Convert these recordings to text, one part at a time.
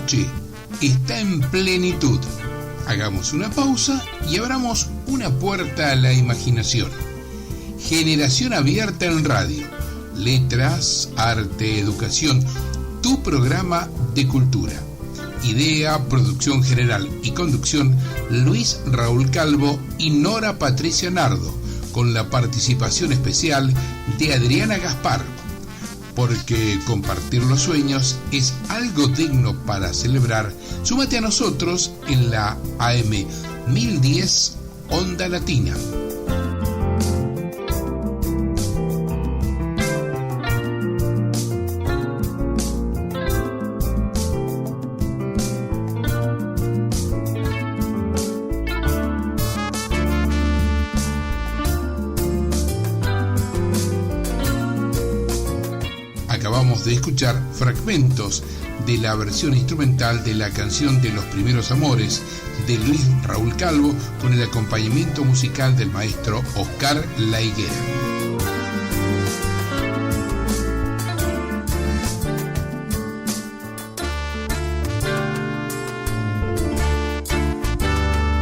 noche está en plenitud. Hagamos una pausa y abramos una puerta a la imaginación. Generación Abierta en Radio. Letras, arte, educación. Tu programa de cultura. Idea, producción general y conducción, Luis Raúl Calvo y Nora Patricia Nardo, con la participación especial de Adriana Gaspar. Porque compartir los sueños es algo digno para celebrar. Súmate a nosotros en la AM 1010 Onda Latina. De escuchar fragmentos de la versión instrumental de la canción de Los Primeros Amores de Luis Raúl Calvo con el acompañamiento musical del maestro Oscar La Higuera.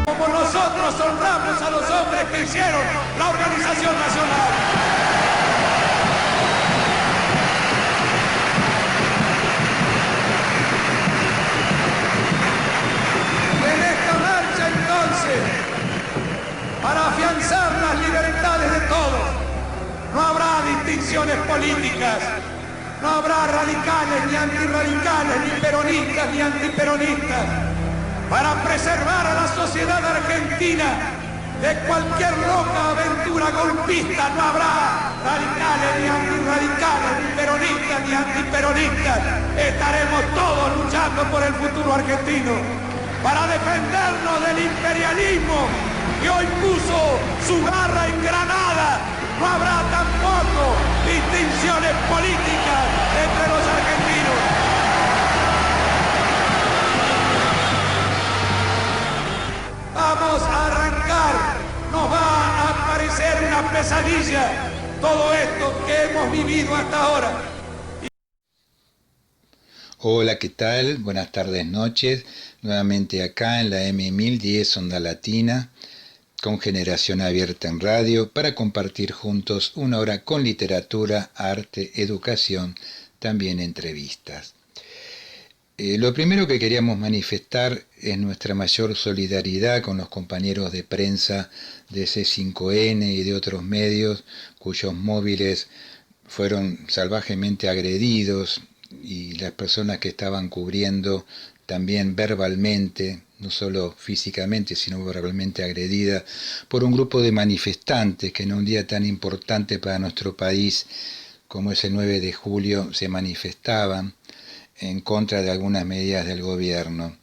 Como nosotros honramos a los hombres que hicieron la Organización Nacional. Para afianzar las libertades de todos, no habrá distinciones políticas, no habrá radicales ni antirradicales, ni peronistas ni antiperonistas. Para preservar a la sociedad argentina de cualquier loca aventura golpista, no habrá radicales ni antirradicales, ni peronistas ni antiperonistas. Estaremos todos luchando por el futuro argentino, para defendernos del imperialismo que hoy puso su garra en Granada. No habrá tampoco distinciones políticas entre los argentinos. Vamos a arrancar, nos va a parecer una pesadilla todo esto que hemos vivido hasta ahora. Hola, ¿qué tal? Buenas tardes, noches. Nuevamente acá en la M1010 Onda Latina, con Generación Abierta en Radio, para compartir juntos una hora con literatura, arte, educación, también entrevistas. Lo primero que queríamos manifestar es nuestra mayor solidaridad con los compañeros de prensa de C5N y de otros medios cuyos móviles fueron salvajemente agredidos, y las personas que estaban cubriendo también verbalmente, no solo físicamente, sino verbalmente agredida por un grupo de manifestantes que en un día tan importante para nuestro país como es el 9 de julio se manifestaban en contra de algunas medidas del gobierno.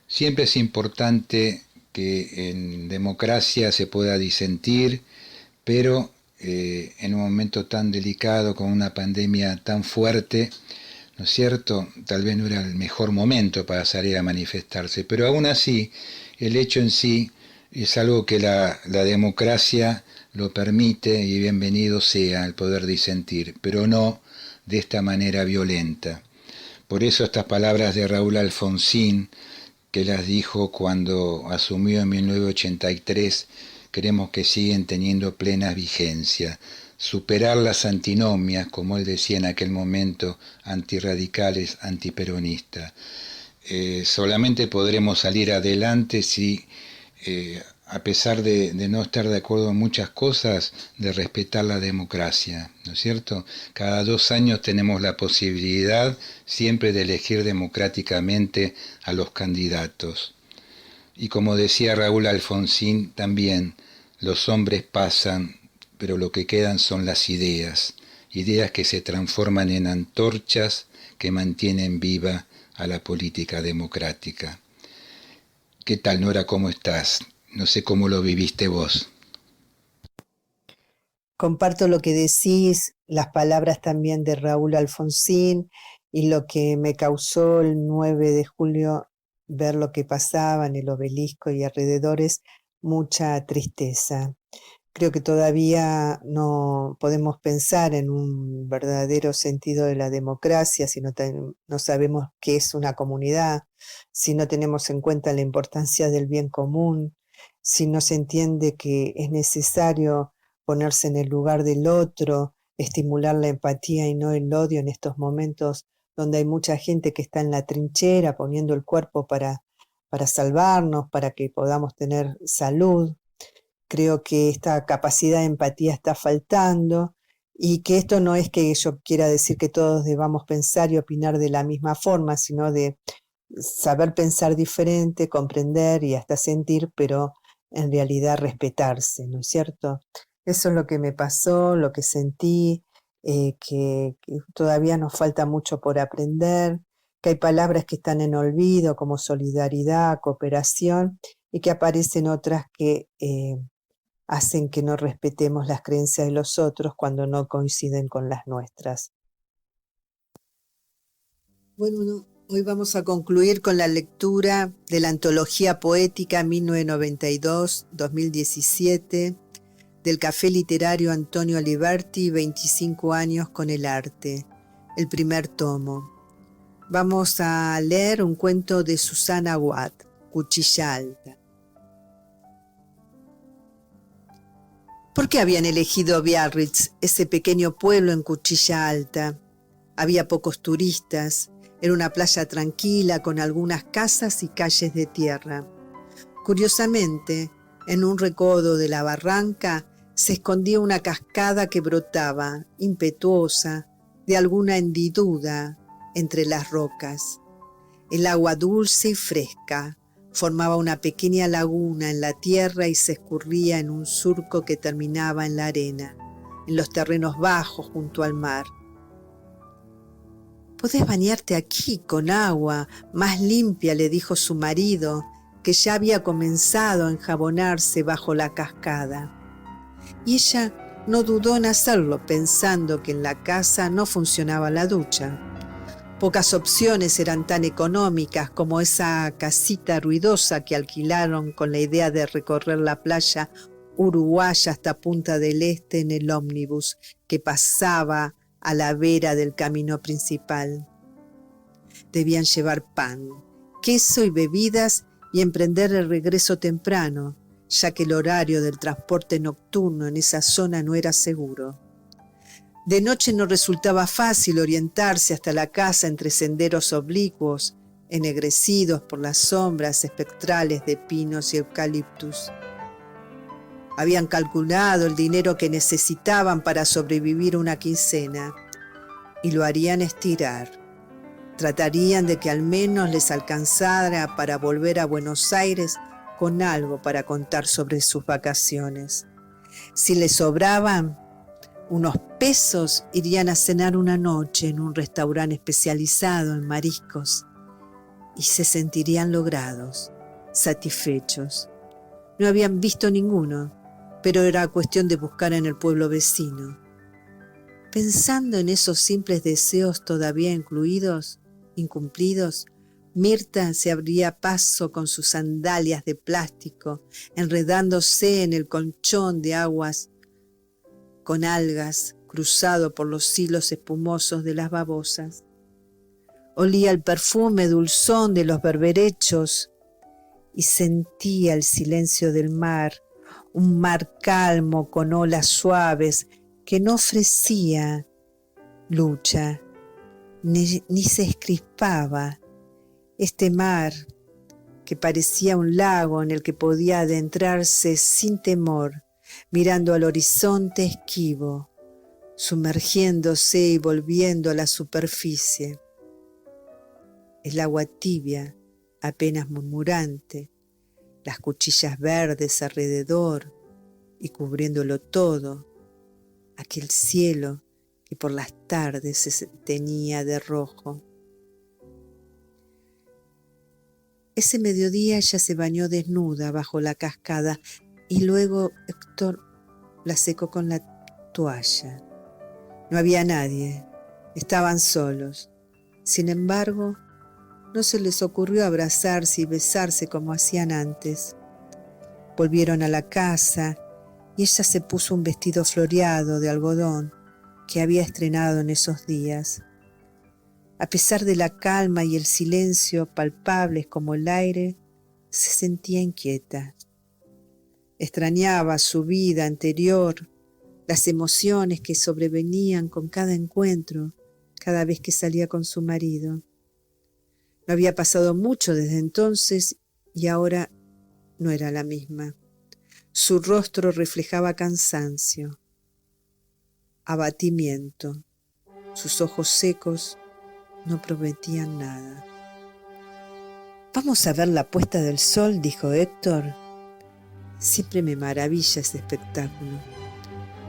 Siempre es importante que en democracia se pueda disentir, pero en un momento tan delicado, con una pandemia tan fuerte, ¿no es cierto? Tal vez no era el mejor momento para salir a manifestarse, pero aún así, el hecho en sí es algo que la democracia lo permite, y bienvenido sea el poder disentir, pero no de esta manera violenta. Por eso estas palabras de Raúl Alfonsín, que las dijo cuando asumió en 1983, queremos que siguen teniendo plena vigencia. Superar las antinomias, como él decía en aquel momento, antirradicales, antiperonistas. Solamente podremos salir adelante si, a pesar de no estar de acuerdo en muchas cosas, de respetar la democracia, ¿no es cierto? Cada 2 años tenemos la posibilidad siempre de elegir democráticamente a los candidatos. Y como decía Raúl Alfonsín también, los hombres pasan, pero lo que quedan son las ideas que se transforman en antorchas que mantienen viva a la política democrática. ¿Qué tal, Nora? ¿Cómo estás? No sé cómo lo viviste vos. Comparto lo que decís, las palabras también de Raúl Alfonsín, y lo que me causó el 9 de julio ver lo que pasaba en el Obelisco y alrededores, mucha tristeza. Creo que todavía no podemos pensar en un verdadero sentido de la democracia si no sabemos qué es una comunidad, si no tenemos en cuenta la importancia del bien común, si no se entiende que es necesario ponerse en el lugar del otro, estimular la empatía y no el odio en estos momentos donde hay mucha gente que está en la trinchera poniendo el cuerpo para salvarnos, para que podamos tener salud. Creo que esta capacidad de empatía está faltando y que esto no es que yo quiera decir que todos debamos pensar y opinar de la misma forma, sino de saber pensar diferente, comprender y hasta sentir, pero en realidad respetarse, ¿no es cierto? Eso es lo que me pasó, lo que sentí, que todavía nos falta mucho por aprender, que hay palabras que están en olvido como solidaridad, cooperación, y que aparecen otras que hacen que no respetemos las creencias de los otros cuando no coinciden con las nuestras. Bueno, hoy vamos a concluir con la lectura de la antología poética 1992-2017 del Café Literario Antonio Aliberti, 25 años con el arte, el primer tomo. Vamos a leer un cuento de Susana Watt, Cuchilla Alta. ¿Por qué habían elegido Biarritz, ese pequeño pueblo en Cuchilla Alta? Había pocos turistas, era una playa tranquila con algunas casas y calles de tierra. Curiosamente, en un recodo de la barranca se escondía una cascada que brotaba, impetuosa, de alguna hendidura entre las rocas. El agua dulce y fresca formaba una pequeña laguna en la tierra y se escurría en un surco que terminaba en la arena, en los terrenos bajos junto al mar. «Podés bañarte aquí con agua más limpia», le dijo su marido, que ya había comenzado a enjabonarse bajo la cascada. Y ella no dudó en hacerlo, pensando que en la casa no funcionaba la ducha. Pocas opciones eran tan económicas como esa casita ruidosa que alquilaron con la idea de recorrer la playa uruguaya hasta Punta del Este en el ómnibus que pasaba a la vera del camino principal. Debían llevar pan, queso y bebidas y emprender el regreso temprano, ya que el horario del transporte nocturno en esa zona no era seguro. De noche no resultaba fácil orientarse hasta la casa entre senderos oblicuos, ennegrecidos por las sombras espectrales de pinos y eucaliptus. Habían calculado el dinero que necesitaban para sobrevivir una quincena y lo harían estirar. Tratarían de que al menos les alcanzara para volver a Buenos Aires con algo para contar sobre sus vacaciones. Si les sobraban unos pesos, irían a cenar una noche en un restaurante especializado en mariscos y se sentirían logrados, satisfechos. No habían visto ninguno, pero era cuestión de buscar en el pueblo vecino. Pensando en esos simples deseos todavía incumplidos, Mirta se abría paso con sus sandalias de plástico, enredándose en el colchón de aguas con algas, cruzado por los hilos espumosos de las babosas. Olía el perfume dulzón de los berberechos y sentía el silencio del mar, un mar calmo con olas suaves que no ofrecía lucha, ni se escrispaba. Este mar que parecía un lago en el que podía adentrarse sin temor, mirando al horizonte esquivo, sumergiéndose y volviendo a la superficie. El agua tibia, apenas murmurante, las cuchillas verdes alrededor y cubriéndolo todo, aquel cielo que por las tardes se teñía de rojo. Ese mediodía ella se bañó desnuda bajo la cascada y luego Héctor la secó con la toalla. No había nadie, estaban solos. Sin embargo, no se les ocurrió abrazarse y besarse como hacían antes. Volvieron a la casa y ella se puso un vestido floreado de algodón que había estrenado en esos días. A pesar de la calma y el silencio palpables como el aire, se sentía inquieta. Extrañaba su vida anterior, las emociones que sobrevenían con cada encuentro, cada vez que salía con su marido. No había pasado mucho desde entonces y ahora no era la misma. Su rostro reflejaba cansancio, abatimiento. Sus ojos secos no prometían nada. «Vamos a ver la puesta del sol», dijo Héctor. Siempre me maravilla ese espectáculo.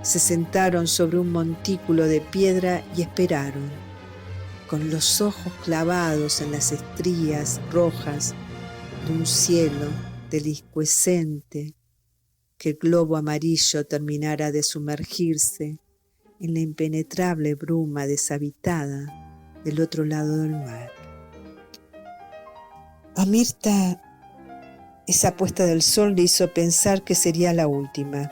Se sentaron sobre un montículo de piedra y esperaron, con los ojos clavados en las estrías rojas de un cielo deliscuescente, que el globo amarillo terminara de sumergirse en la impenetrable bruma deshabitada del otro lado del mar. A Mirta, esa puesta del sol le hizo pensar que sería la última.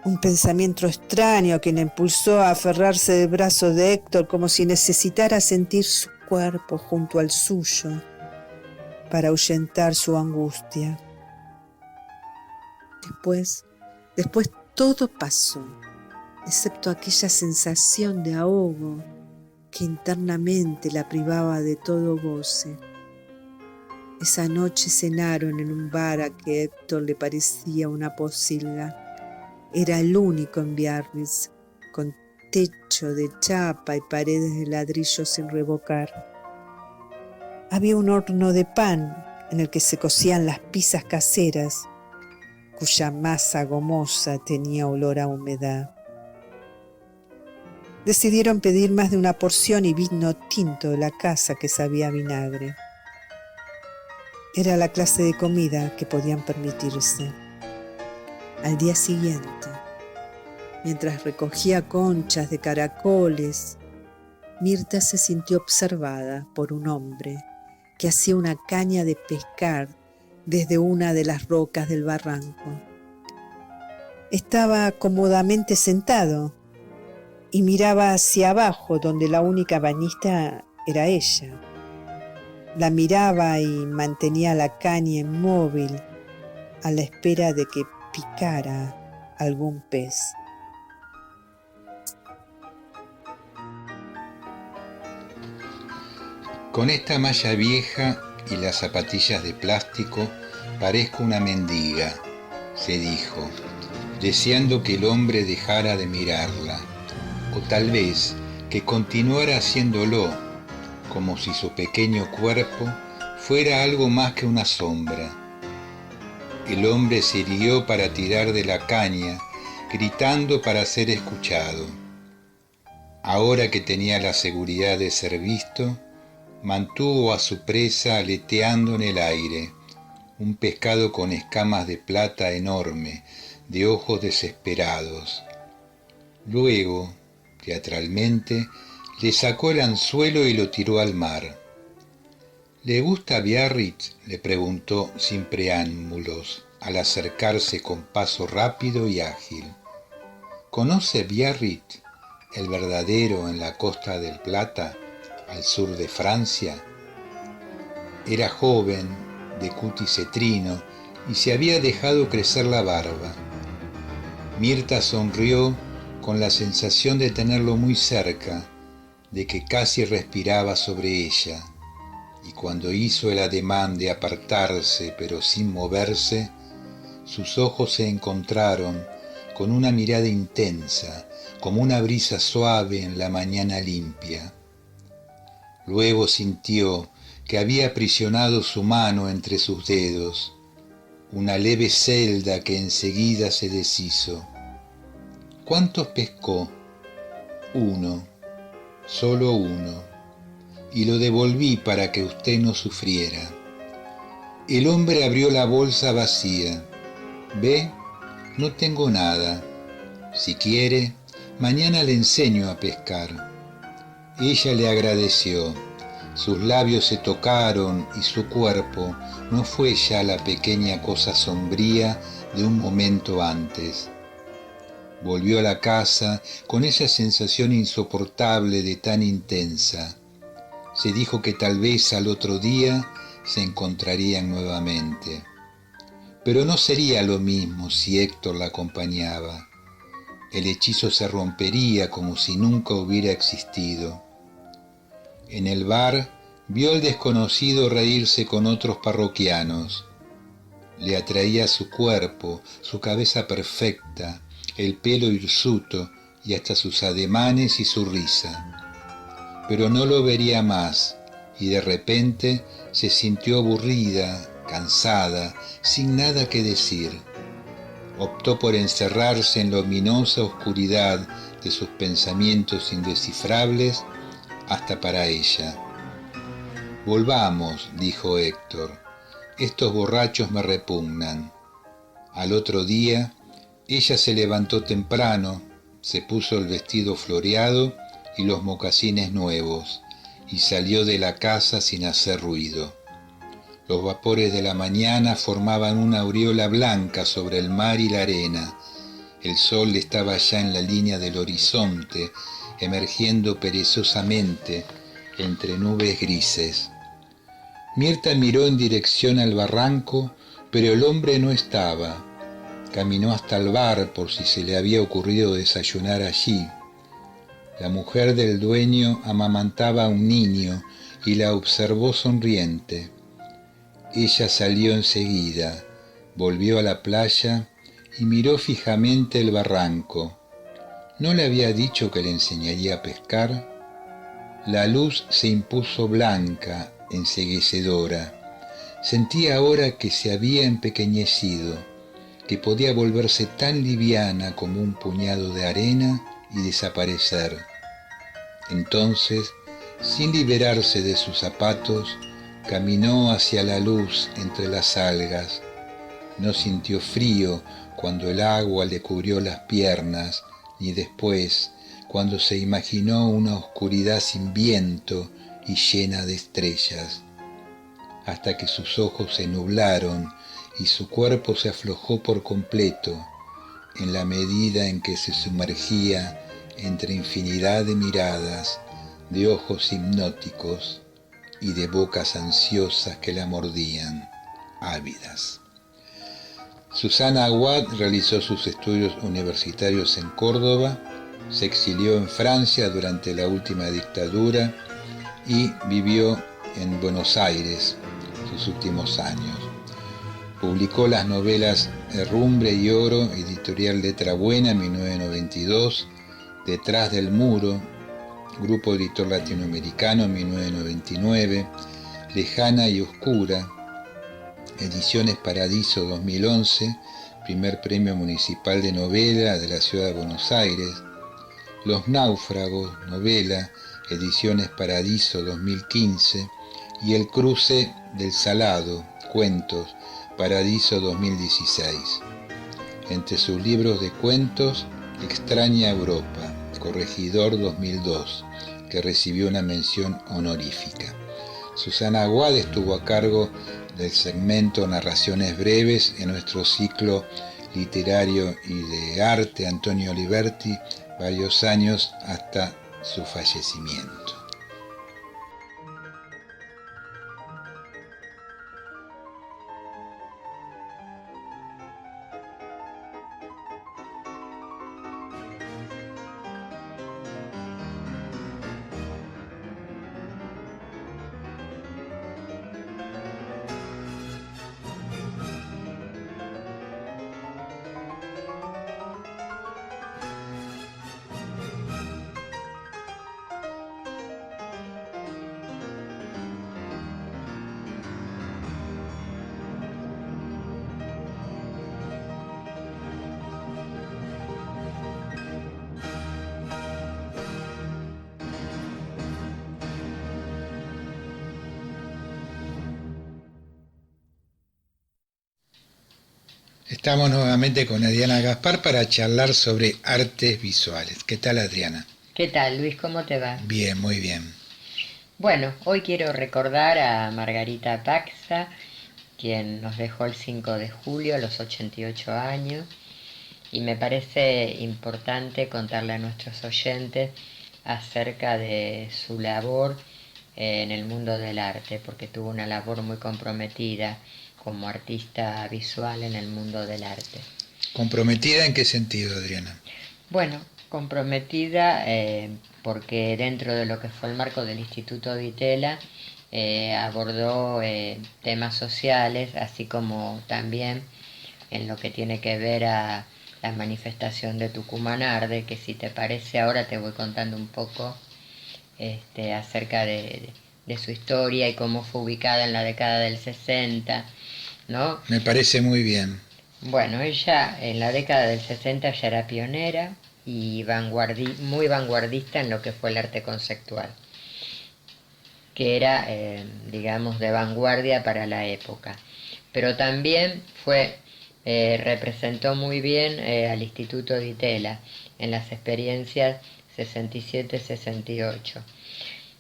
Un pensamiento extraño que le impulsó a aferrarse del brazo de Héctor como si necesitara sentir su cuerpo junto al suyo para ahuyentar su angustia. Después todo pasó, excepto aquella sensación de ahogo que internamente la privaba de todo goce. Esa noche cenaron en un bar a que Héctor le parecía una posilga. Era el único en Biarritz, con techo de chapa y paredes de ladrillo sin revocar. Había un horno de pan en el que se cocían las pizzas caseras, cuya masa gomosa tenía olor a humedad. Decidieron pedir más de una porción y vino tinto de la casa que sabía a vinagre. Era la clase de comida que podían permitirse. Al día siguiente, mientras recogía conchas de caracoles, Mirta se sintió observada por un hombre que hacía una caña de pescar desde una de las rocas del barranco. Estaba cómodamente sentado y miraba hacia abajo, donde la única bañista era ella. La miraba y mantenía la caña inmóvil a la espera de que picara algún pez. Con esta malla vieja y las zapatillas de plástico parezco una mendiga, se dijo, deseando que el hombre dejara de mirarla, o tal vez que continuara haciéndolo, como si su pequeño cuerpo fuera algo más que una sombra. El hombre se irguió para tirar de la caña, gritando para ser escuchado. Ahora que tenía la seguridad de ser visto, mantuvo a su presa aleteando en el aire, un pescado con escamas de plata enorme, de ojos desesperados. Luego, teatralmente, le sacó el anzuelo y lo tiró al mar. ¿Le gusta Biarritz?, le preguntó sin preámbulos, al acercarse con paso rápido y ágil. ¿Conoce Biarritz, el verdadero en la costa del Plata, al sur de Francia? Era joven, de cutis cetrino, y se había dejado crecer la barba. Mirta sonrió con la sensación de tenerlo muy cerca, de que casi respiraba sobre ella, y cuando hizo el ademán de apartarse pero sin moverse, sus ojos se encontraron con una mirada intensa, como una brisa suave en la mañana limpia. Luego sintió que había aprisionado su mano entre sus dedos, una leve celda que enseguida se deshizo. ¿Cuántos pescó? Uno, solo uno, y lo devolví para que usted no sufriera. El hombre abrió la bolsa vacía. ¿Ve? No tengo nada. Si quiere, mañana le enseño a pescar. Ella le agradeció. Sus labios se tocaron y su cuerpo no fue ya la pequeña cosa sombría de un momento antes. Volvió a la casa con esa sensación insoportable de tan intensa, Se dijo que tal vez al otro día se encontrarían nuevamente. Pero no sería lo mismo si Héctor la acompañaba. El hechizo se rompería como si nunca hubiera existido. En el bar vio al desconocido reírse con otros parroquianos. Le atraía su cuerpo, su cabeza perfecta, el pelo hirsuto y hasta sus ademanes y su risa. Pero no lo vería más y de repente se sintió aburrida, cansada, sin nada que decir. Optó por encerrarse en la ominosa oscuridad de sus pensamientos indescifrables hasta para ella. «Volvamos», dijo Héctor, «estos borrachos me repugnan». Al otro día, ella se levantó temprano, se puso el vestido floreado y los mocasines nuevos, y salió de la casa sin hacer ruido. Los vapores de la mañana formaban una aureola blanca sobre el mar y la arena. El sol estaba ya en la línea del horizonte, emergiendo perezosamente entre nubes grises. Mirta miró en dirección al barranco, pero el hombre no estaba. Caminó hasta el bar por si se le había ocurrido desayunar allí. La mujer del dueño amamantaba a un niño y la observó sonriente. Ella salió enseguida, volvió a la playa y miró fijamente el barranco. ¿No le había dicho que le enseñaría a pescar? La luz se impuso blanca, enceguecedora. Sentía ahora que se había empequeñecido, que podía volverse tan liviana como un puñado de arena y desaparecer. Entonces, sin liberarse de sus zapatos, caminó hacia la luz entre las algas. No sintió frío cuando el agua le cubrió las piernas, ni después, cuando se imaginó una oscuridad sin viento y llena de estrellas, hasta que sus ojos se nublaron y su cuerpo se aflojó por completo, en la medida en que se sumergía entre infinidad de miradas, de ojos hipnóticos y de bocas ansiosas que la mordían, ávidas. Susana Aguad realizó sus estudios universitarios en Córdoba, se exilió en Francia durante la última dictadura y vivió en Buenos Aires sus últimos años. Publicó las novelas Herrumbre y Oro, editorial Letra Buena, 1992, Detrás del Muro, Grupo Editor Latinoamericano, 1999, Lejana y Oscura, Ediciones Paradiso, 2011, primer premio municipal de novela de la ciudad de Buenos Aires, Los Náufragos, novela, Ediciones Paradiso, 2015, y El Cruce del Salado, cuentos, Paradiso, 2016. Entre sus libros de cuentos, Extraña Europa, Corregidor, 2002, que recibió una mención honorífica. Susana Aguad estuvo a cargo del segmento Narraciones Breves en nuestro ciclo literario y de arte Antonio Oliverti, varios años hasta su fallecimiento. Estamos nuevamente con Adriana Gaspar para charlar sobre artes visuales. ¿Qué tal, Adriana? ¿Qué tal, Luis? ¿Cómo te va? Bien, muy bien. Bueno, hoy quiero recordar a Margarita Paxa, quien nos dejó el 5 de julio a los 88 años, y me parece importante contarle a nuestros oyentes acerca de su labor en el mundo del arte, porque tuvo una labor muy comprometida como artista visual en el mundo del arte. ¿Comprometida en qué sentido, Adriana? Bueno, comprometida porque dentro de lo que fue el marco del Instituto Di Tella abordó temas sociales, así como también en lo que tiene que ver a la manifestación de Tucumán Arde, que si te parece ahora te voy contando un poco acerca de su historia y cómo fue ubicada en la década del 60, ¿no? Me parece muy bien. Bueno, ella en la década del 60 ya era pionera y muy vanguardista en lo que fue el arte conceptual, que era, digamos, de vanguardia para la época. Pero también representó muy bien al Instituto Di Tella en las experiencias 67-68.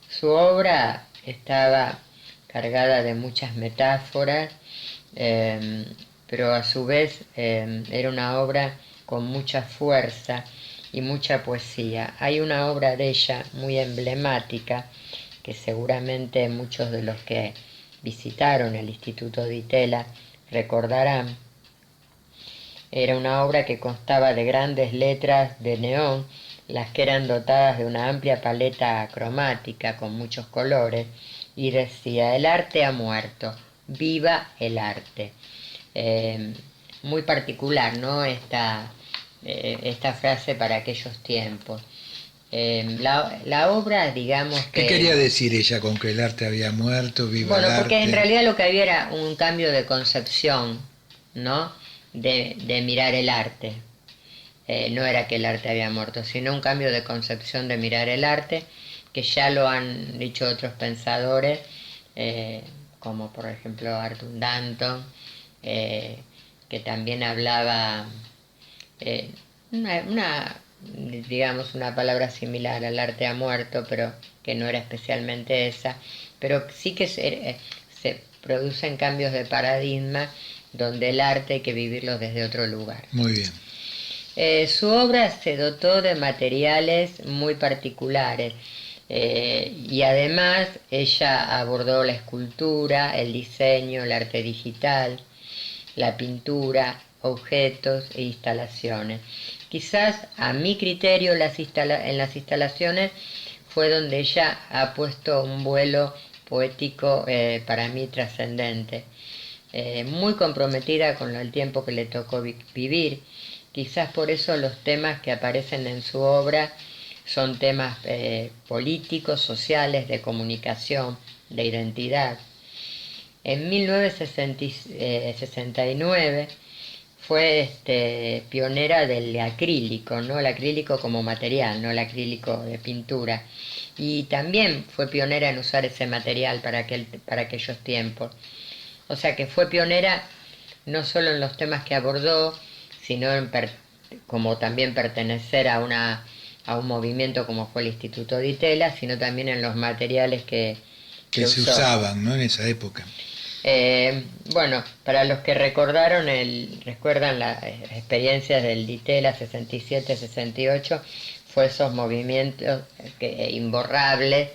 Su obra estaba cargada de muchas metáforas, pero a su vez era una obra con mucha fuerza y mucha poesía. Hay una obra de ella muy emblemática que seguramente muchos de los que visitaron el Instituto Di Tella recordarán. Era una obra que constaba de grandes letras de neón, las que eran dotadas de una amplia paleta cromática con muchos colores, y decía: el arte ha muerto, viva el arte. Muy particular, ¿no? Esta frase para aquellos tiempos. La obra, digamos que... ¿Qué quería decir ella con que el arte había muerto, viva el Bueno, arte? porque en realidad lo que había era un cambio de concepción, ¿no? De mirar el arte. No era que el arte había muerto, sino un cambio de concepción de mirar el arte, que ya lo han dicho otros pensadores, como por ejemplo Arthur Danton, que también hablaba digamos, una palabra similar al arte ha muerto, pero que no era especialmente esa, pero sí que se producen cambios de paradigma donde el arte hay que vivirlo desde otro lugar. Muy bien. Su obra se dotó de materiales muy particulares y además ella abordó la escultura, el diseño, el arte digital, la pintura, objetos e instalaciones. Quizás a mi criterio en las instalaciones fue donde ella ha puesto un vuelo poético para mí trascendente. Muy comprometida con el tiempo que le tocó vivir. Quizás por eso los temas que aparecen en su obra son temas políticos, sociales, de comunicación, de identidad. En 1969 fue pionera del acrílico, ¿no? El acrílico como material, no el acrílico de pintura. Y también fue pionera en usar ese material para aquellos tiempos. O sea que fue pionera no solo en los temas que abordó, sino como también pertenecer a un movimiento como fue el Instituto Di Tella, sino también en los materiales que se usó. usaban, ¿no? En esa época. Bueno, para los que recuerdan las experiencias del Di Tella 67-68, fue esos movimientos imborrables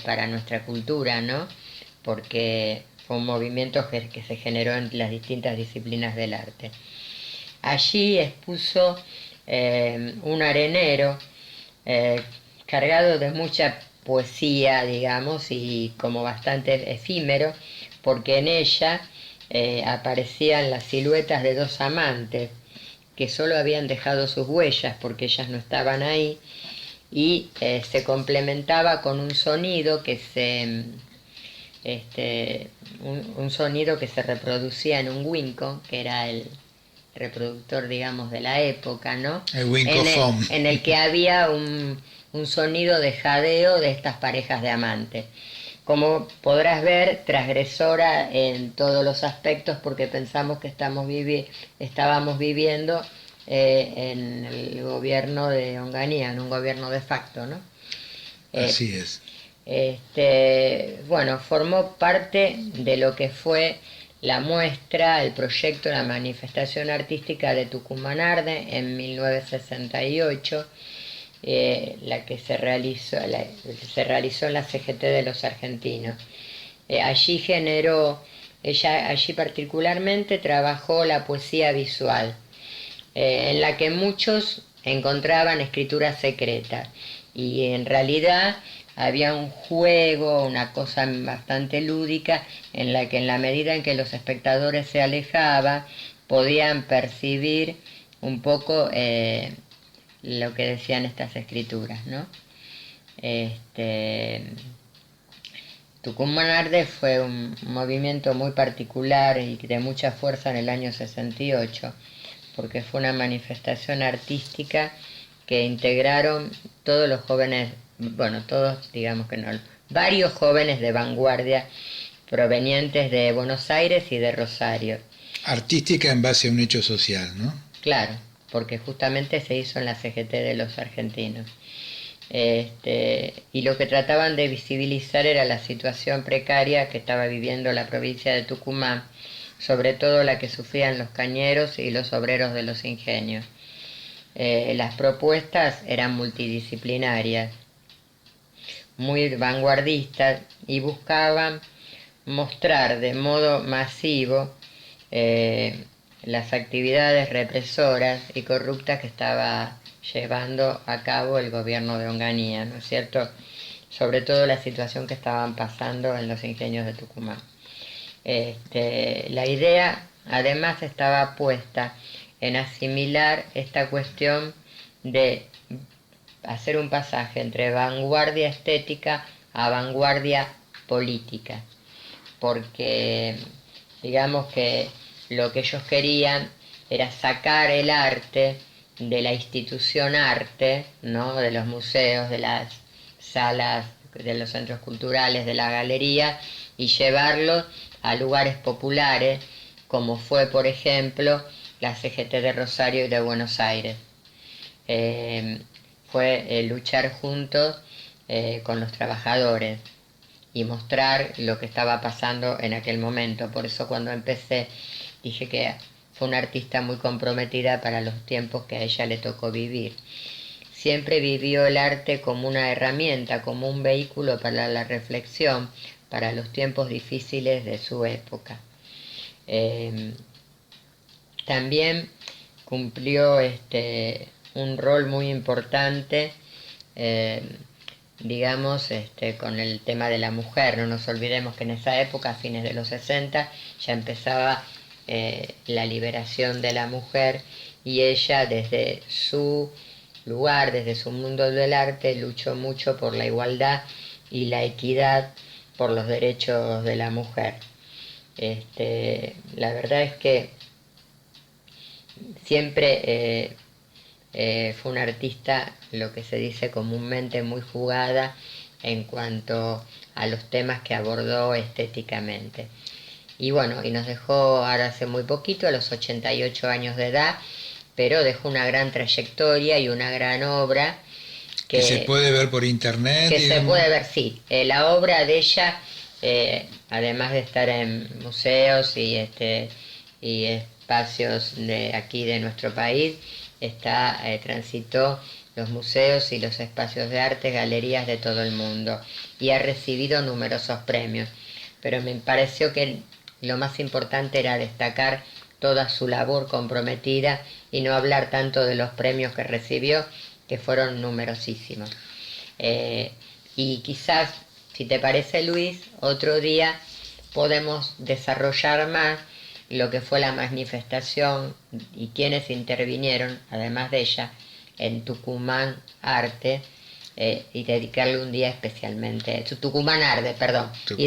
para nuestra cultura, ¿no? Porque fue un movimiento que se generó en las distintas disciplinas del arte. Allí expuso un arenero cargado de mucha poesía, digamos, y como bastante efímero, porque en ella aparecían las siluetas de dos amantes que solo habían dejado sus huellas porque ellas no estaban ahí, y se complementaba con un sonido que un sonido que se reproducía en un Winco, que era el reproductor, digamos, de la época, ¿no? El Wincofone. En el que había un sonido de jadeo de estas parejas de amantes. Como podrás ver, transgresora en todos los aspectos, porque pensamos que estábamos viviendo en el gobierno de Onganía, en un gobierno de facto, ¿no? Así es. Bueno, formó parte de lo que fue la muestra, el proyecto, la manifestación artística de Tucumán Arde en 1968, la que se realizó en la CGT de los argentinos. Allí allí particularmente trabajó la poesía visual, en la que muchos encontraban escritura secreta, y en realidad había un juego, una cosa bastante lúdica, en la que en la medida en que los espectadores se alejaban, podían percibir un poco lo que decían estas escrituras, ¿no? Tucumán Arde fue un movimiento muy particular y de mucha fuerza en el año 68, porque fue una manifestación artística que integraron todos los jóvenes, bueno, todos, digamos que no, varios jóvenes de vanguardia provenientes de Buenos Aires y de Rosario. Artística en base a un hecho social, ¿no? Claro, porque justamente se hizo en la CGT de los argentinos. Y lo que trataban de visibilizar era la situación precaria que estaba viviendo la provincia de Tucumán, sobre todo la que sufrían los cañeros y los obreros de los ingenios. Las propuestas eran multidisciplinarias, muy vanguardistas, y buscaban mostrar de modo masivo las actividades represoras y corruptas que estaba llevando a cabo el gobierno de Onganía, ¿no es cierto? Sobre todo la situación que estaban pasando en los ingenios de Tucumán. La idea además estaba puesta en asimilar esta cuestión de hacer un pasaje entre vanguardia estética a vanguardia política, porque digamos que lo que ellos querían era sacar el arte de la institución arte, ¿no? De los museos, de las salas, de los centros culturales, de la galería, y llevarlo a lugares populares, como fue, por ejemplo, la CGT de Rosario y de Buenos Aires. Fue luchar juntos con los trabajadores y mostrar lo que estaba pasando en aquel momento. Por eso cuando empecé dije que fue una artista muy comprometida para los tiempos que a ella le tocó vivir. Siempre vivió el arte como una herramienta, como un vehículo para la reflexión, para los tiempos difíciles de su época. También cumplió un rol muy importante, digamos, con el tema de la mujer. No nos olvidemos que en esa época, a fines de los 60, ya empezaba la liberación de la mujer, y ella desde su lugar, desde su mundo del arte, luchó mucho por la igualdad y la equidad, por los derechos de la mujer. La verdad es que siempre fue una artista, lo que se dice comúnmente, muy jugada en cuanto a los temas que abordó estéticamente. Y bueno, y nos dejó ahora hace muy poquito, a los 88 años de edad, pero dejó una gran trayectoria y una gran obra. Que se puede ver por internet. Que se puede ver, sí. La obra de ella, además de estar en museos y espacios de aquí de nuestro país, transitó los museos y los espacios de arte, galerías de todo el mundo, y ha recibido numerosos premios. Pero me pareció que lo más importante era destacar toda su labor comprometida y no hablar tanto de los premios que recibió, que fueron numerosísimos. Y quizás, si te parece, Luis, otro día podemos desarrollar más lo que fue la manifestación y quienes intervinieron, además de ella, en Tucumán Arte, y dedicarle un día especialmente, Tucumán Arde, perdón, Tucumán. Y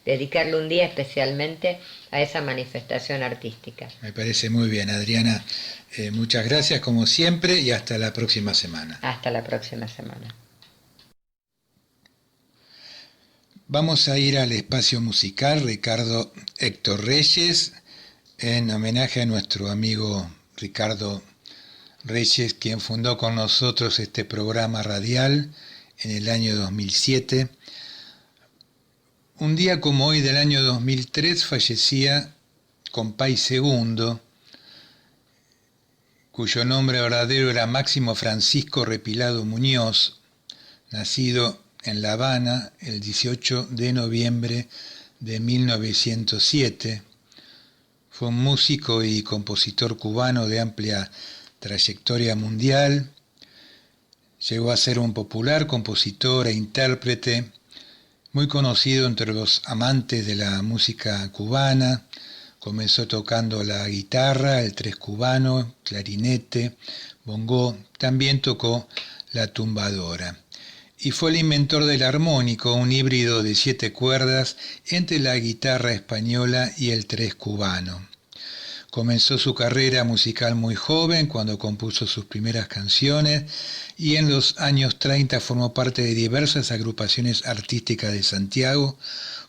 dedicarle un día especialmente a esa manifestación artística. Me parece muy bien, Adriana. Muchas gracias como siempre y hasta la próxima semana. Hasta la próxima semana. Vamos a ir al espacio musical Ricardo Héctor Reyes, en homenaje a nuestro amigo Ricardo Reyes, quien fundó con nosotros este programa radial en el año 2007. Un día como hoy del año 2003 fallecía Compay II, cuyo nombre verdadero era Máximo Francisco Repilado Muñoz, nacido en La Habana el 18 de noviembre de 1907. Fue un músico y compositor cubano de amplia trayectoria mundial. Llegó a ser un popular compositor e intérprete, muy conocido entre los amantes de la música cubana. Comenzó tocando la guitarra, el tres cubano, clarinete, bongó, también tocó la tumbadora. Y fue el inventor del armónico, un híbrido de 7 cuerdas entre la guitarra española y el tres cubano. Comenzó su carrera musical muy joven, cuando compuso sus primeras canciones, y en los años 30 formó parte de diversas agrupaciones artísticas de Santiago,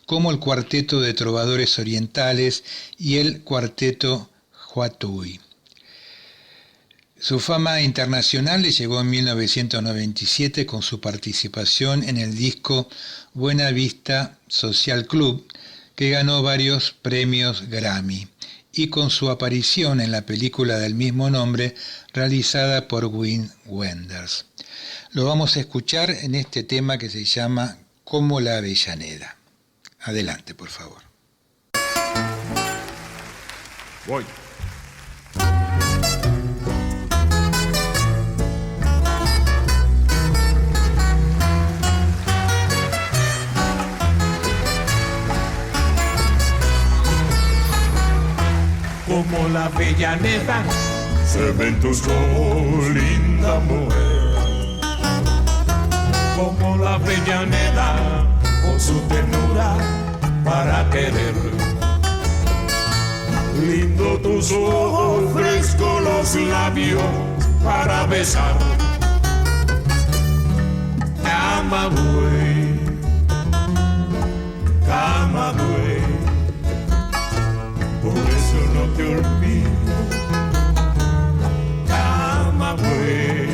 como el Cuarteto de Trovadores Orientales y el Cuarteto Huatuy. Su fama internacional le llegó en 1997 con su participación en el disco Buena Vista Social Club, que ganó varios premios Grammy, y con su aparición en la película del mismo nombre realizada por Wim Wenders. Lo vamos a escuchar en este tema que se llama Como la Avellaneda. Adelante, por favor. Voy. Como la Avellaneda se ven tus ojos, linda mujer. Como la Avellaneda con su ternura para querer. Lindo tus ojos, fresco los labios para besar. Camagüey, Camagüey, por eso no te olvido, Camagüey.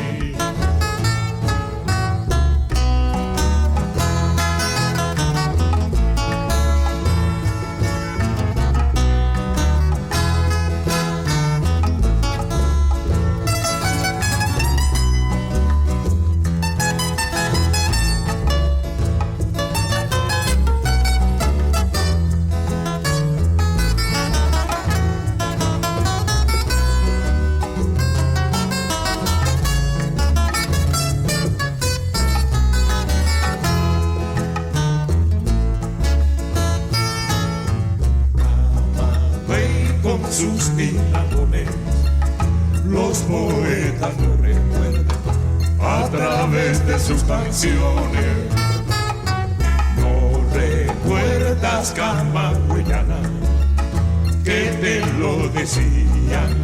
Sus piladones, los poetas lo recuerdan a través de sus canciones. No recuerdas, camagüeyana, que te lo decían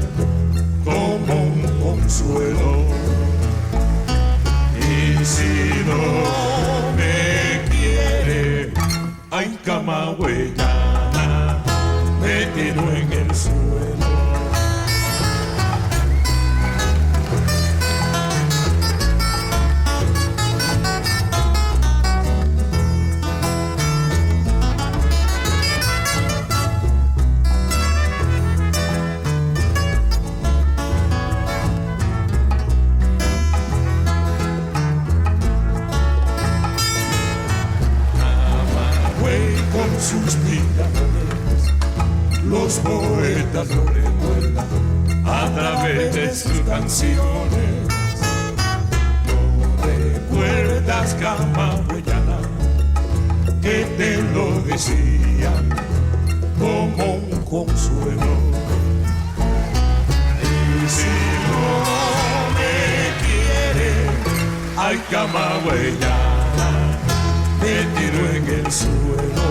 como un consuelo. Y si no me quiere, ay, camagüeyana, me tiro en el suelo. Camagüey con sus piladones, los poetas lo recuerdan a través de sus canciones. No recuerdas, camagüeyana, que te lo decían como un consuelo. Y si no me quiere, ay, camagüeyana, me tiro en el suelo.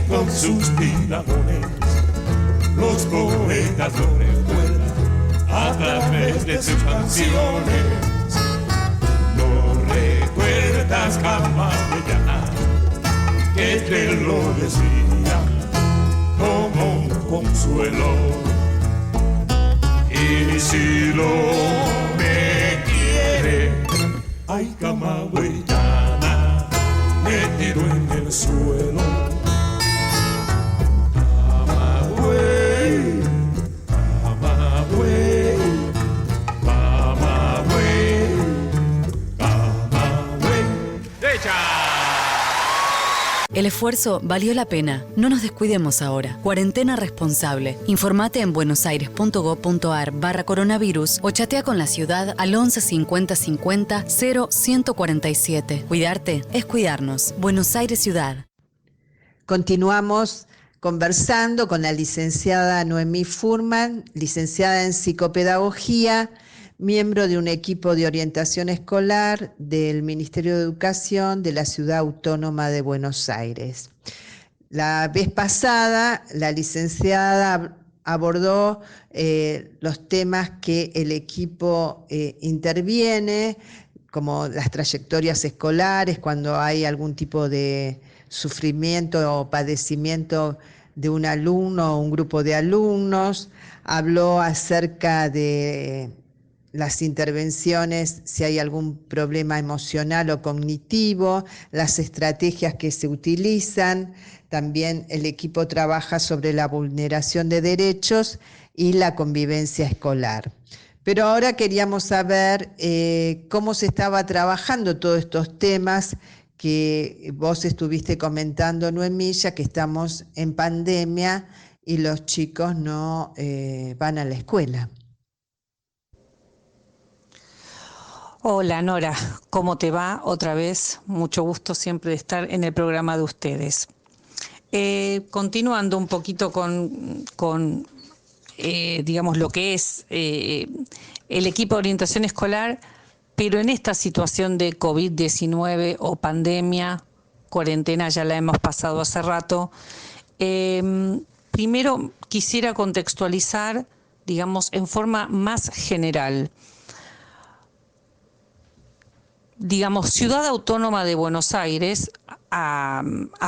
Con sus piladones, los poetas lo recuerdan a través de sus canciones. No recuerdas, camagüeyana, ella, que te lo decía como un consuelo. Y si no me quiere, ay, camagüeyana, me tiro en el suelo. Camagüey, camagüey, camagüey, camagüey. ¡Derecha! El esfuerzo valió la pena. No nos descuidemos ahora. Cuarentena responsable. Informate en buenosaires.gov.ar/coronavirus o chatea con la ciudad al 11 50 50 0147. Cuidarte es cuidarnos. Buenos Aires Ciudad. Continuamos conversando con la licenciada Noemí Furman, licenciada en psicopedagogía, miembro de un equipo de orientación escolar del Ministerio de Educación de la Ciudad Autónoma de Buenos Aires. La vez pasada, la licenciada abordó los temas que el equipo interviene, como las trayectorias escolares, cuando hay algún tipo de sufrimiento o padecimiento de un alumno o un grupo de alumnos. Habló acerca de las intervenciones, si hay algún problema emocional o cognitivo, las estrategias que se utilizan. También el equipo trabaja sobre la vulneración de derechos y la convivencia escolar. Pero ahora queríamos saber cómo se estaba trabajando todos estos temas que vos estuviste comentando, Noemí, ya que estamos en pandemia y los chicos no van a la escuela. Hola Nora, ¿cómo te va? Otra vez, mucho gusto siempre de estar en el programa de ustedes. Continuando un poquito con digamos, lo que es el equipo de orientación escolar, pero en esta situación de COVID-19 o pandemia, cuarentena ya la hemos pasado hace rato. Primero quisiera contextualizar, digamos, en forma más general. Digamos, Ciudad Autónoma de Buenos Aires, a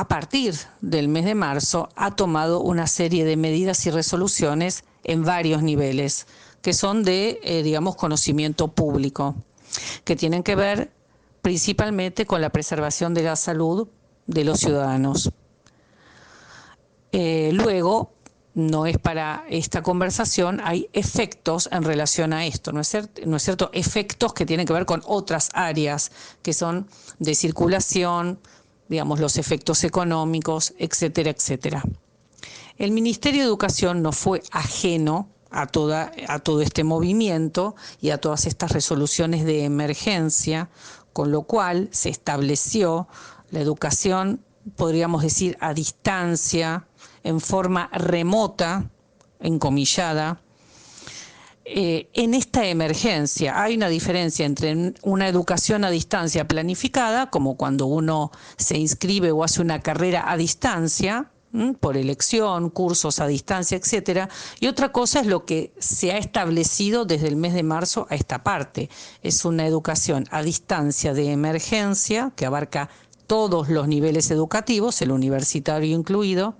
partir del mes de marzo, ha tomado una serie de medidas y resoluciones en varios niveles, que son de, digamos, conocimiento público, que tienen que ver principalmente con la preservación de la salud de los ciudadanos. Luego, no es para esta conversación, hay efectos en relación a esto, ¿no es cierto? Efectos que tienen que ver con otras áreas que son de circulación, digamos, los efectos económicos, etcétera, etcétera. El Ministerio de Educación no fue ajeno a todo este movimiento y a todas estas resoluciones de emergencia, con lo cual se estableció la educación, podríamos decir, a distancia, en forma remota, encomillada. En esta emergencia hay una diferencia entre una educación a distancia planificada, como cuando uno se inscribe o hace una carrera a distancia, por elección, cursos a distancia, etcétera, y otra cosa es lo que se ha establecido desde el mes de marzo a esta parte. Es una educación a distancia de emergencia que abarca todos los niveles educativos, el universitario incluido.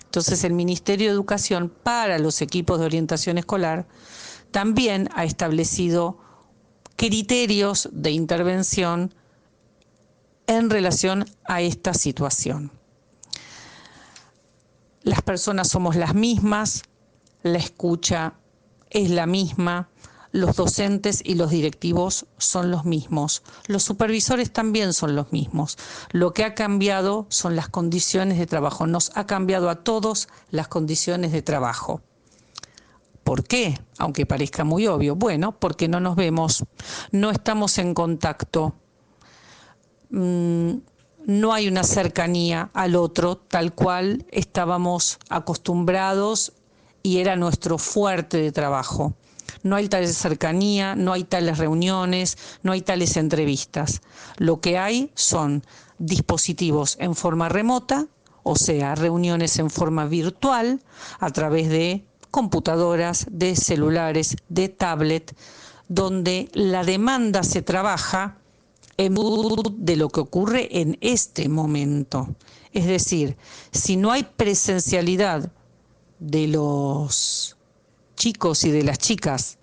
Entonces el Ministerio de Educación, para los equipos de orientación escolar, también ha establecido criterios de intervención en relación a esta situación. Las personas somos las mismas, la escucha es la misma, los docentes y los directivos son los mismos, los supervisores también son los mismos. Lo que ha cambiado son las condiciones de trabajo, nos ha cambiado a todos las condiciones de trabajo. ¿Por qué? Aunque parezca muy obvio. Bueno, porque no nos vemos, no estamos en contacto, no hay una cercanía al otro tal cual estábamos acostumbrados y era nuestro fuerte de trabajo. No hay tal cercanía, no hay tales reuniones, no hay tales entrevistas. Lo que hay son dispositivos en forma remota, o sea, reuniones en forma virtual a través de computadoras, de celulares, de tablet, donde la demanda se trabaja en virtud de lo que ocurre en este momento. Es decir, si no hay presencialidad de los chicos y de las chicas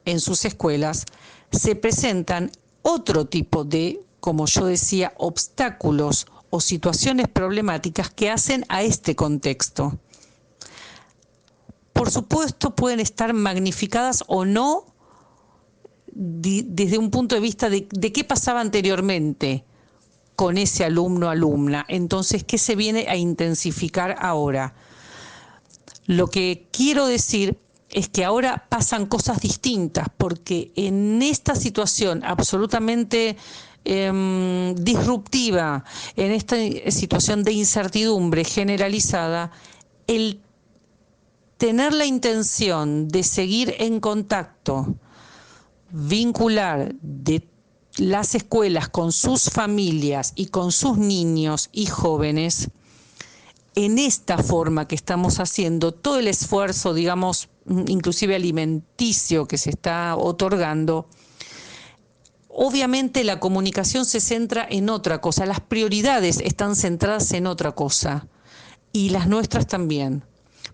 en sus escuelas, se presentan otro tipo de, como yo decía, obstáculos o situaciones problemáticas que hacen a este contexto. Por supuesto, pueden estar magnificadas o no desde un punto de vista de qué pasaba anteriormente con ese alumno o alumna. Entonces, ¿qué se viene a intensificar ahora? Lo que quiero decir es que ahora pasan cosas distintas, porque en esta situación absolutamente disruptiva, en esta situación de incertidumbre generalizada, el tener la intención de seguir en contacto, vincular de las escuelas con sus familias y con sus niños y jóvenes, en esta forma que estamos haciendo, todo el esfuerzo, digamos, inclusive alimenticio que se está otorgando, obviamente la comunicación se centra en otra cosa, las prioridades están centradas en otra cosa, y las nuestras también.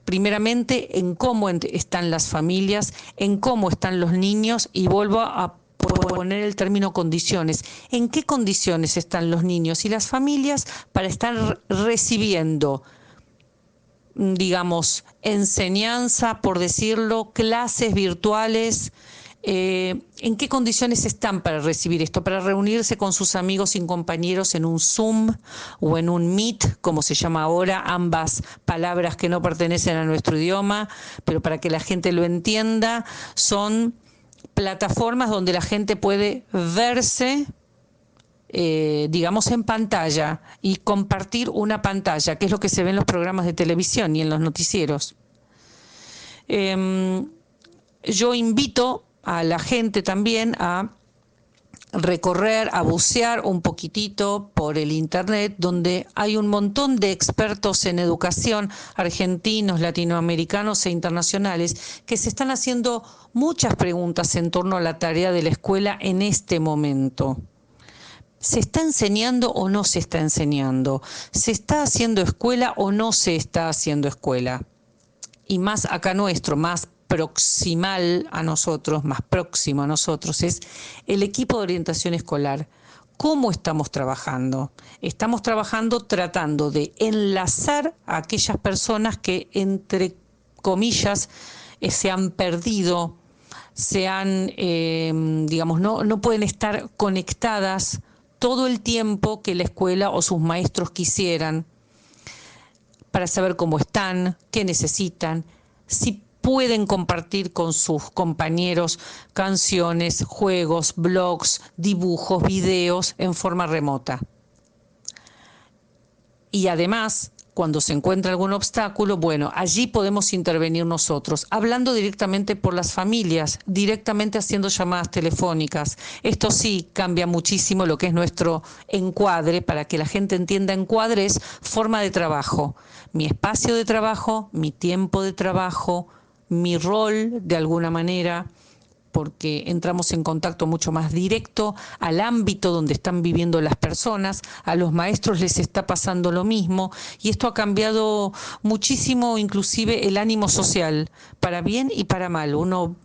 Primeramente en cómo están las familias, en cómo están los niños, y vuelvo a poner el término condiciones. ¿En qué condiciones están los niños y las familias para estar recibiendo, digamos, enseñanza, por decirlo, clases virtuales? ¿En qué condiciones están para recibir esto? Para reunirse con sus amigos y compañeros en un Zoom o en un Meet, como se llama ahora, ambas palabras que no pertenecen a nuestro idioma, pero para que la gente lo entienda, son plataformas donde la gente puede verse, digamos, en pantalla y compartir una pantalla, que es lo que se ve en los programas de televisión y en los noticieros. Yo invito a la gente también a recorrer, a bucear un poquitito por el internet, donde hay un montón de expertos en educación, argentinos, latinoamericanos e internacionales, que se están haciendo muchas preguntas en torno a la tarea de la escuela en este momento. ¿Se está enseñando o no se está enseñando? ¿Se está haciendo escuela o no se está haciendo escuela? Y más acá nuestro, más proximal a nosotros, más próximo a nosotros, es el equipo de orientación escolar. ¿Cómo estamos trabajando? Estamos trabajando tratando de enlazar a aquellas personas que, entre comillas, se han perdido, digamos, no pueden estar conectadas todo el tiempo que la escuela o sus maestros quisieran, para saber cómo están, qué necesitan, si pueden compartir con sus compañeros canciones, juegos, blogs, dibujos, videos en forma remota. Y además, cuando se encuentra algún obstáculo, bueno, allí podemos intervenir nosotros, hablando directamente por las familias, directamente haciendo llamadas telefónicas. Esto sí cambia muchísimo lo que es nuestro encuadre, para que la gente entienda. Encuadre es forma de trabajo, mi espacio de trabajo, mi tiempo de trabajo, mi rol de alguna manera, porque entramos en contacto mucho más directo al ámbito donde están viviendo las personas. A los maestros les está pasando lo mismo, y esto ha cambiado muchísimo, inclusive el ánimo social, para bien y para mal. Uno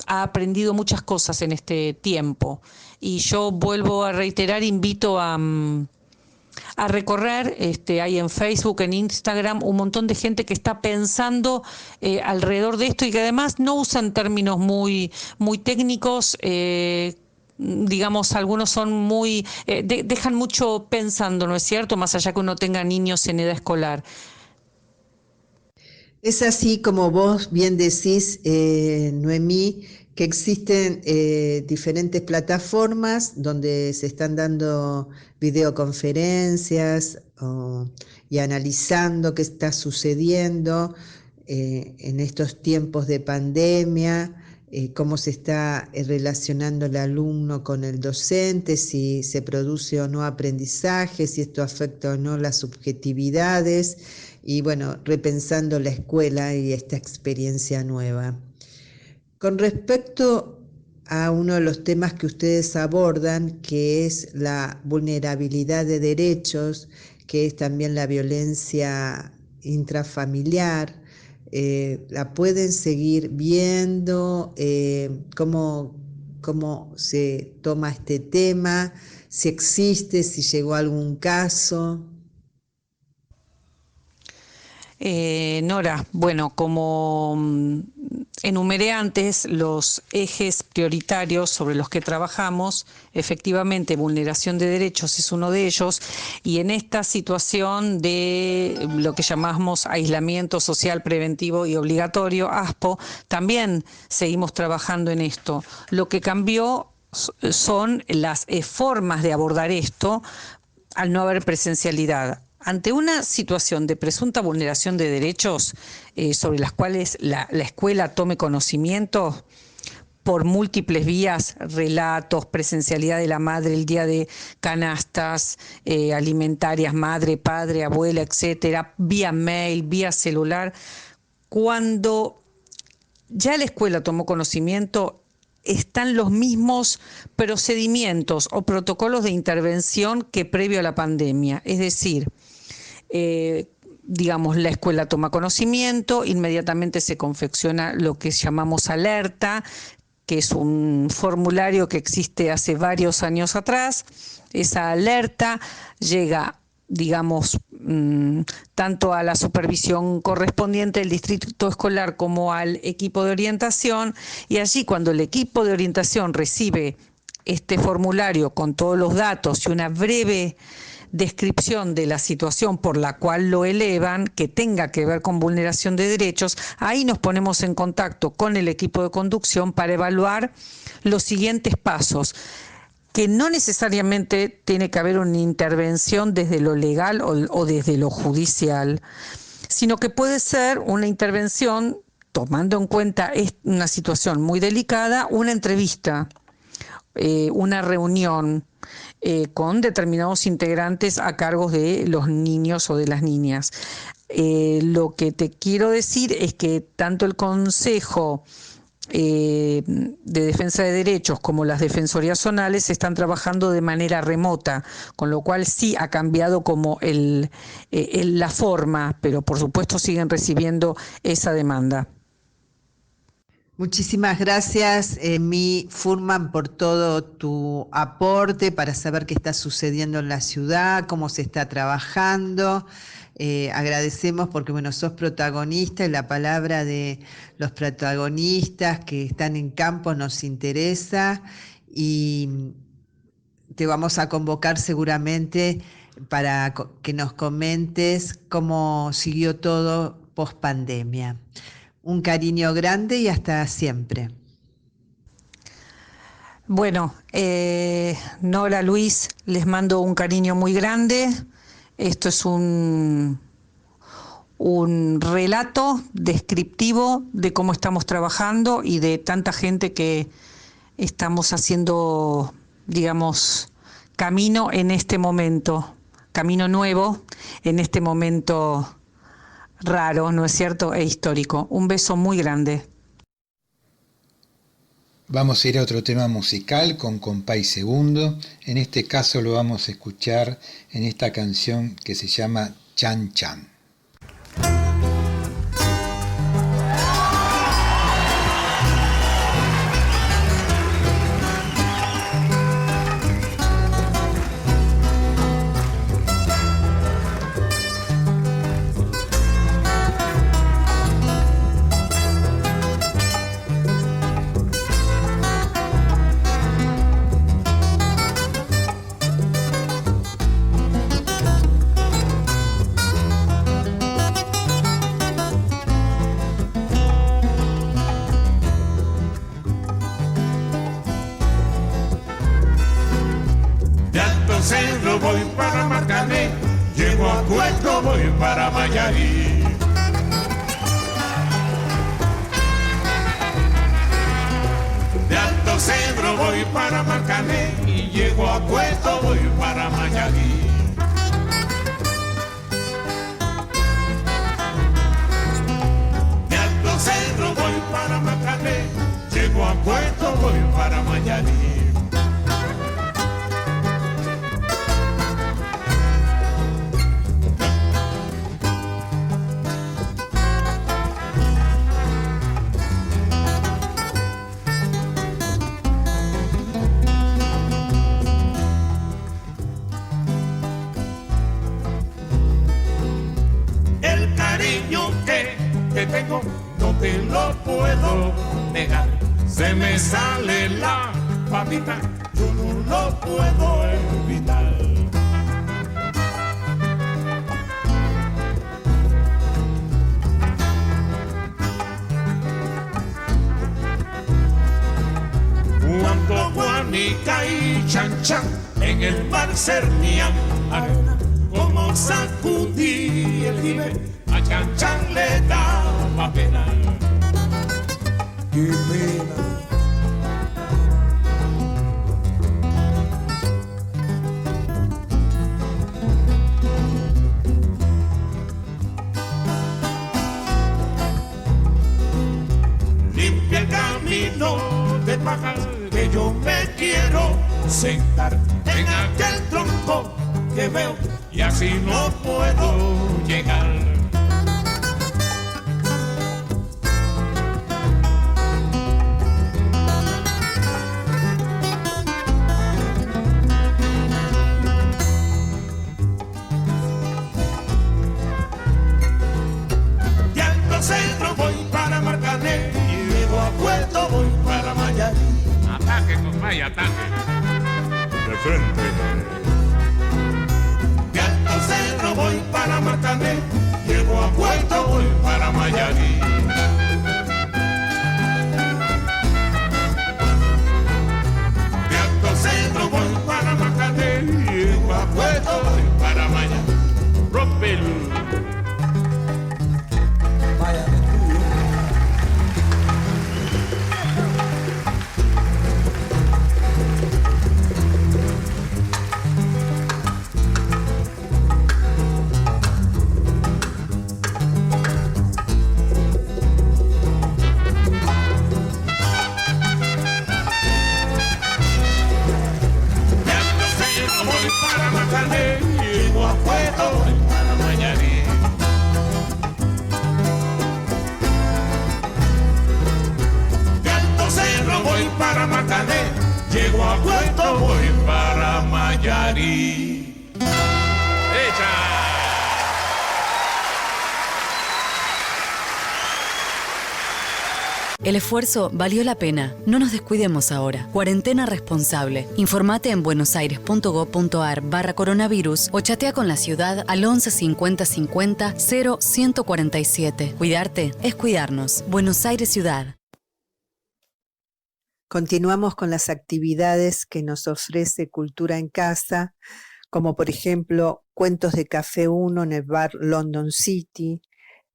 ha aprendido muchas cosas en este tiempo, y yo vuelvo a reiterar, invito a recorrer, hay en Facebook, en Instagram, un montón de gente que está pensando alrededor de esto, y que además no usan términos muy técnicos, digamos, algunos son muy, dejan mucho pensando, ¿no es cierto?, más allá que uno tenga niños en edad escolar. Es así como vos bien decís, Noemí, que existen diferentes plataformas donde se están dando videoconferencias y analizando qué está sucediendo en estos tiempos de pandemia, cómo se está relacionando el alumno con el docente, si se produce o no aprendizaje, si esto afecta o no las subjetividades, y bueno, repensando la escuela y esta experiencia nueva. Con respecto a uno de los temas que ustedes abordan, que es la vulnerabilidad de derechos, que es también la violencia intrafamiliar. La pueden seguir viendo, cómo se toma este tema, si existe, si llegó a algún caso. Nora, bueno, como enumeré antes los ejes prioritarios sobre los que trabajamos, efectivamente vulneración de derechos es uno de ellos, y en esta situación de lo que llamamos aislamiento social preventivo y obligatorio, ASPO, también seguimos trabajando en esto. Lo que cambió son las formas de abordar esto al no haber presencialidad. Ante una situación de presunta vulneración de derechos sobre las cuales la escuela tome conocimiento por múltiples vías, relatos, presencialidad de la madre, el día de canastas alimentarias, madre, padre, abuela, etcétera, vía mail, vía celular, cuando ya la escuela tomó conocimiento, están los mismos procedimientos o protocolos de intervención que previo a la pandemia, es decir, digamos, la escuela toma conocimiento, inmediatamente se confecciona lo que llamamos alerta, que es un formulario que existe hace varios años atrás. Esa alerta llega, digamos, tanto a la supervisión correspondiente del distrito escolar como al equipo de orientación, y allí cuando el equipo de orientación recibe este formulario con todos los datos y una breve descripción de la situación por la cual lo elevan, que tenga que ver con vulneración de derechos, ahí nos ponemos en contacto con el equipo de conducción para evaluar los siguientes pasos, que no necesariamente tiene que haber una intervención desde lo legal o desde lo judicial, sino que puede ser una intervención, tomando en cuenta una situación muy delicada, una entrevista, una reunión con determinados integrantes a cargo de los niños o de las niñas. Lo que te quiero decir es que tanto el Consejo de Defensa de Derechos como las Defensorías Zonales están trabajando de manera remota, con lo cual sí ha cambiado como la forma, pero por supuesto siguen recibiendo esa demanda. Muchísimas gracias, Mi Furman, por todo tu aporte para saber qué está sucediendo en la ciudad, cómo se está trabajando. Agradecemos porque, bueno, sos protagonista y la palabra de los protagonistas que están en campo nos interesa, y te vamos a convocar seguramente para que nos comentes cómo siguió todo post pandemia. Un cariño grande y hasta siempre. Bueno, Nora, Luis, les mando un cariño muy grande. Esto es un relato descriptivo de cómo estamos trabajando y de tanta gente que estamos haciendo, digamos, camino en este momento, camino nuevo en este momento raro, ¿no es cierto?, e histórico. Un beso muy grande. Vamos a ir a otro tema musical con Compay Segundo. En este caso lo vamos a escuchar en esta canción que se llama Chan Chan. Voy para Marcané, llego a Cueto, voy para Mayarí. De Alto Cedro voy para Marcané y llego a Cueto, voy para Mayarí. De Alto Cedro voy para Marcané, llego a Cueto, voy para que tengo, no te lo puedo negar. Se me sale la papita, yo no lo puedo evitar. Cuando Juanica y Chan Chan en el mar cernían arena, como sacudí el jibe, a Chan Chan le daba pena. ¡Qué pena! Limpia el camino de paja que yo me quiero sentar en aquel tronco que veo y así no puedo llegar. De Alto Centro voy para Marcané y luego a Puerto voy para Mayarí. Ataque, compadre, ataque. De frente. De Alto Cerro voy para Marcané, llego a Puerto voy para Mayarí. De Alto Cerro voy para Marcané, llego a Puerto voy para Mayarí. Rompelo. Llego a Puerto voy para Mayarí. De Alto Cerro voy para Marcané, llego a Puerto voy para Mayarí. ¡Echa! El esfuerzo valió la pena. No nos descuidemos ahora. Cuarentena responsable. Informate en buenosaires.gov.ar/coronavirus o chatea con la ciudad al 11 50 50 0147. Cuidarte es cuidarnos. Buenos Aires Ciudad. Continuamos con las actividades que nos ofrece Cultura en Casa, como por ejemplo Cuentos de Café 1 en el bar London City.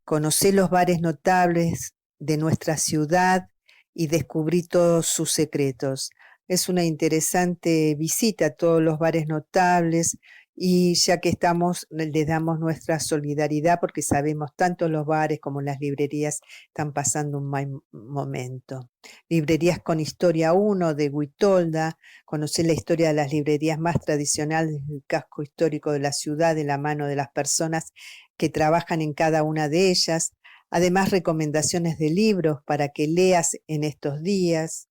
Conocé los bares notables de nuestra ciudad y descubrí todos sus secretos. Es una interesante visita a todos los bares notables y ya que estamos, les damos nuestra solidaridad porque sabemos tanto los bares como las librerías están pasando un mal momento. Librerías con Historia 1 de Guitolda, conocer la historia de las librerías más tradicionales del casco histórico de la ciudad de la mano de las personas que trabajan en cada una de ellas. Además, recomendaciones de libros para que leas en estos días.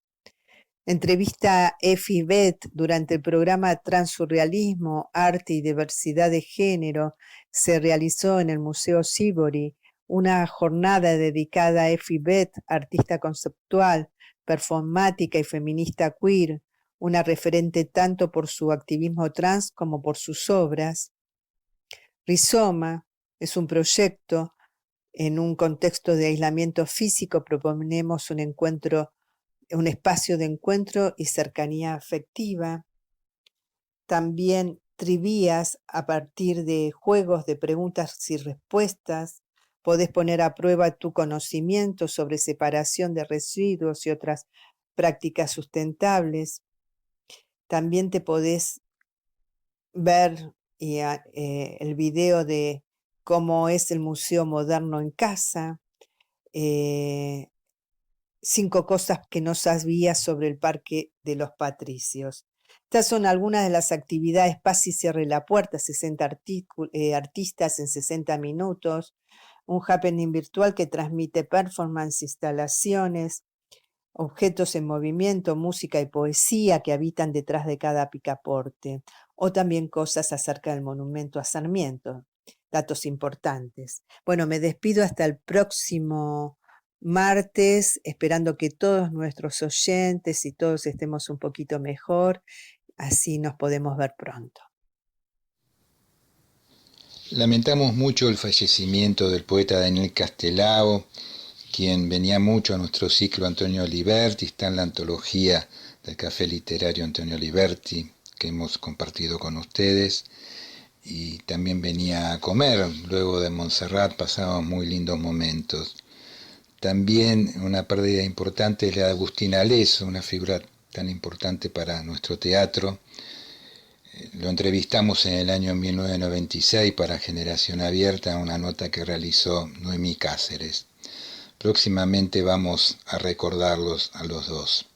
Entrevista a Efi Bet durante el programa Transsurrealismo, Arte y Diversidad de Género. Se realizó en el Museo Sibori una jornada dedicada a Efi Bet, artista conceptual, performática y feminista queer, una referente tanto por su activismo trans como por sus obras. Rizoma es un proyecto. En un contexto de aislamiento físico proponemos un espacio de encuentro y cercanía afectiva. También trivías a partir de juegos de preguntas y respuestas. Podés poner a prueba tu conocimiento sobre separación de residuos y otras prácticas sustentables. También te podés ver el video de cómo es el Museo Moderno en Casa, 5 cosas que no sabías sobre el Parque de los Patricios. Estas son algunas de las actividades. Paz y cierre la puerta, 60 artistas en 60 minutos, un happening virtual que transmite performance, instalaciones, objetos en movimiento, música y poesía que habitan detrás de cada picaporte, o también cosas acerca del monumento a Sarmiento. datos importantes. Bueno, me despido hasta el próximo martes, esperando que todos nuestros oyentes y todos estemos un poquito mejor, así nos podemos ver pronto. Lamentamos mucho el fallecimiento del poeta Daniel Castelao, quien venía mucho a nuestro ciclo Antonio Liberti, está en la antología del Café Literario Antonio Liberti, que hemos compartido con ustedes, y también venía a comer. Luego de Montserrat pasábamos muy lindos momentos. También una pérdida importante es la de Agustín Aleso, una figura tan importante para nuestro teatro. Lo entrevistamos en el año 1996 para Generación Abierta, una nota que realizó Noemí Cáceres. Próximamente vamos a recordarlos a los dos.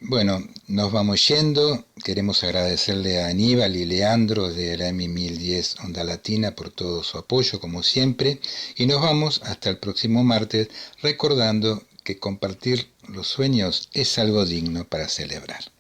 Bueno, nos vamos yendo. Queremos agradecerle a Aníbal y Leandro de la M1010 Onda Latina por todo su apoyo, como siempre. Y nos vamos hasta el próximo martes, recordando que compartir los sueños es algo digno para celebrar.